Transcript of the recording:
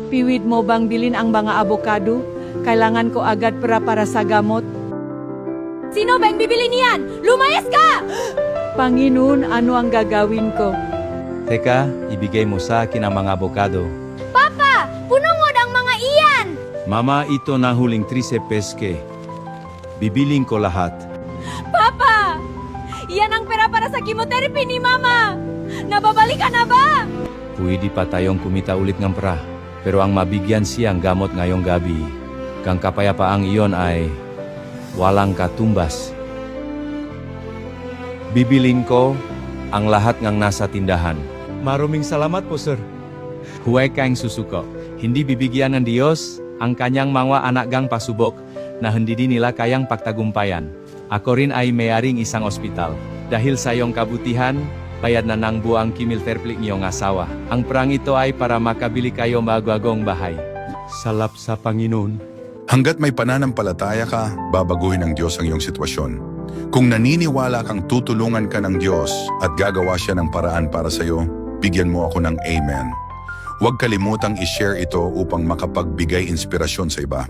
Piwid mo bang bilin ang mga abokado? Kailangan ko agad para sa gamot. Sino bang bibili niyan? Lumayas ka! Panginoon, ano ang gagawin ko? Teka, ibigay mo sa akin ang mga abokado. Papa, punungod ang mga iyan! Mama, ito na huling 13 peske. Bibiling ko lahat. Papa! Iyan ang pera para sa chemotherapy ni Mama! Nababalik ka na ba? Pwede pa tayong kumita ulit ng pra. Pero ang mabigyan siyang gamot ngayong gabi, kang kapayapaang iyon ay walang katumbas. Bibiling ko ang lahat ng nasa tindahan. Maraming salamat po, sir. Huwag kang susuko. Hindi bibigyan ng Diyos ang kanyang mga anak gang pasubok na hindi din nila kayang pagtagumpayan. Ako rin ay mayaring isang ospital. Dahil sa iyong kabutihan, bayad na ng buang chemotherapy niyong asawa. Ang prang ito ay para makabili kayo magwagong bahay. Salap sa Panginoon. Hanggat may pananampalataya ka, babaguhin ng Diyos ang iyong sitwasyon. Kung naniniwala kang tutulungan ka ng Diyos at gagawa siya ng paraan para sa iyo, bigyan mo ako ng amen. Huwag kalimutang i-share ito upang makapagbigay inspirasyon sa iba.